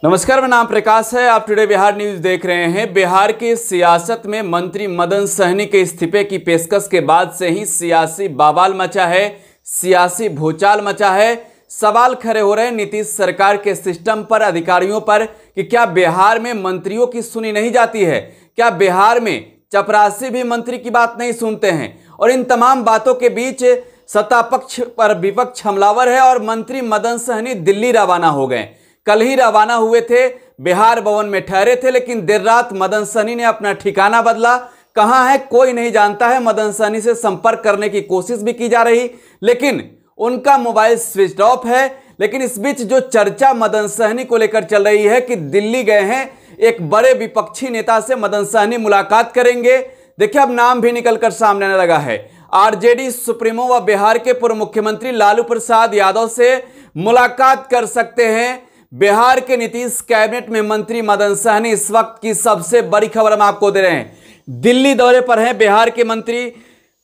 नमस्कार, मेरा नाम प्रकाश है। आप टुडे बिहार न्यूज देख रहे हैं। बिहार की सियासत में मंत्री मदन सहनी के इस्तीफे की पेशकश के बाद से ही सियासी बवाल मचा है, सियासी भूचाल मचा है। सवाल खड़े हो रहे हैं नीतीश सरकार के सिस्टम पर, अधिकारियों पर कि क्या बिहार में मंत्रियों की सुनी नहीं जाती है? क्या बिहार में चपरासी भी मंत्री की बात नहीं सुनते हैं? और इन तमाम बातों के बीच सत्ता पक्ष पर विपक्ष हमलावर है और मंत्री मदन सहनी दिल्ली रवाना हो गए। कल ही रवाना हुए थे, बिहार भवन में ठहरे थे, लेकिन देर रात मदन सहनी ने अपना ठिकाना बदला। कहां है कोई नहीं जानता है। मदन सहनी से संपर्क करने की कोशिश भी की जा रही, लेकिन उनका मोबाइल स्विच ऑफ है। लेकिन इस बीच जो चर्चा मदन सहनी को लेकर चल रही है कि दिल्ली गए हैं, एक बड़े विपक्षी नेता से मदन सहनी मुलाकात करेंगे। देखिए, अब नाम भी निकलकर सामने आने लगा है। आरजेडी सुप्रीमो व बिहार के पूर्व मुख्यमंत्री लालू प्रसाद यादव से मुलाकात कर सकते हैं। बिहार के नीतीश कैबिनेट में मंत्री मदन सहनी इस वक्त की सबसे बड़ी खबर हम आपको दे रहे हैं। दिल्ली दौरे पर हैं बिहार के मंत्री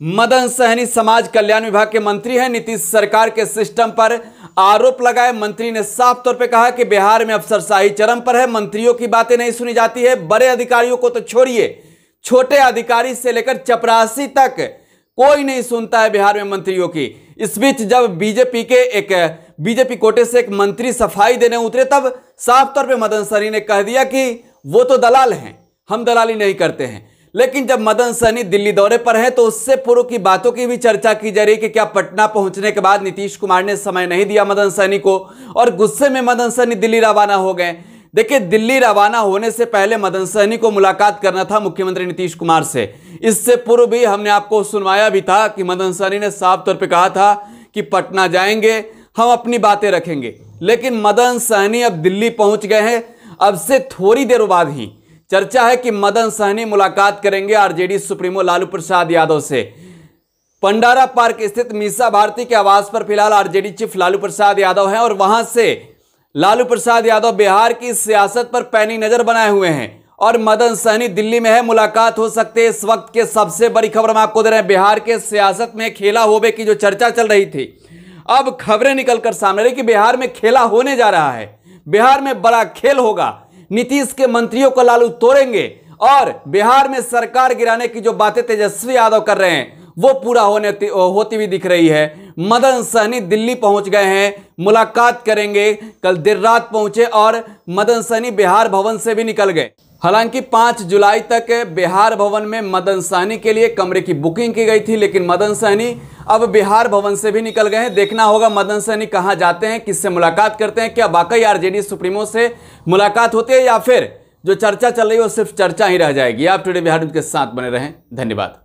मदन सहनी। समाज कल्याण विभाग के मंत्री हैं। नीतीश सरकार के सिस्टम पर आरोप लगाए। मंत्री ने साफ तौर पे कहा कि बिहार में अफसरशाही चरम पर है, मंत्रियों की बातें नहीं सुनी जाती है। बड़े अधिकारियों को तो छोड़िए, छोटे अधिकारी से लेकर चपरासी तक कोई नहीं सुनता है बिहार में मंत्रियों की। इस बीच जब बीजेपी कोटे से एक मंत्री सफाई देने उतरे, तब साफ तौर पे मदन सहनी ने कह दिया कि वो तो दलाल हैं, हम दलाली नहीं करते हैं। लेकिन जब मदन सहनी दिल्ली दौरे पर है तो उससे पूर्व की बातों की भी चर्चा की जा रही कि क्या पटना पहुंचने के बाद नीतीश कुमार ने समय नहीं दिया मदन सहनी को, और गुस्से में मदन सहनी दिल्ली रवाना हो गए। देखिए, दिल्ली रवाना होने से पहले मदन सहनी को मुलाकात करना था मुख्यमंत्री नीतीश कुमार से। इससे पूर्व भी हमने आपको सुनवाया भी था कि मदन सहनी ने साफ तौर पे कहा था कि पटना जाएंगे, हम अपनी बातें रखेंगे। लेकिन मदन सहनी अब दिल्ली पहुंच गए हैं। अब से थोड़ी देर बाद ही चर्चा है कि मदन सहनी मुलाकात करेंगे आरजेडी सुप्रीमो लालू प्रसाद यादव से। पंडारा पार्क स्थित मीसा भारती के आवास पर फिलहाल आरजेडी चीफ लालू प्रसाद यादव हैं और वहां से लालू प्रसाद यादव बिहार की सियासत पर पैनी नजर बनाए हुए हैं और मदन सहनी दिल्ली में है, मुलाकात हो सकते हैं। इस वक्त के सबसे बड़ी खबर हम आपको दे रहे हैं। बिहार के सियासत में खेला होवे की जो चर्चा चल रही थी, अब खबरें निकलकर सामने रही कि बिहार में खेला होने जा रहा है। बिहार में बड़ा खेल होगा। नीतीश के मंत्रियों को लालू तोड़ेंगे और बिहार में सरकार गिराने की जो बातें तेजस्वी यादव कर रहे हैं वो पूरा होती हुई दिख रही है। मदन सहनी दिल्ली पहुंच गए हैं, मुलाकात करेंगे। कल देर रात पहुंचे और मदन सहनी बिहार भवन से भी निकल गए। हालांकि 5 जुलाई तक बिहार भवन में मदन सहनी के लिए कमरे की बुकिंग की गई थी, लेकिन मदन सहनी अब बिहार भवन से भी निकल गए हैं। देखना होगा मदन सहनी कहां जाते हैं, किससे मुलाकात करते हैं। क्या वाकई आरजेडी सुप्रीमो से मुलाकात होती है या फिर जो चर्चा चल रही है वो सिर्फ चर्चा ही रह जाएगी। आप टुडे बिहार न्यूज के साथ बने रहें। धन्यवाद।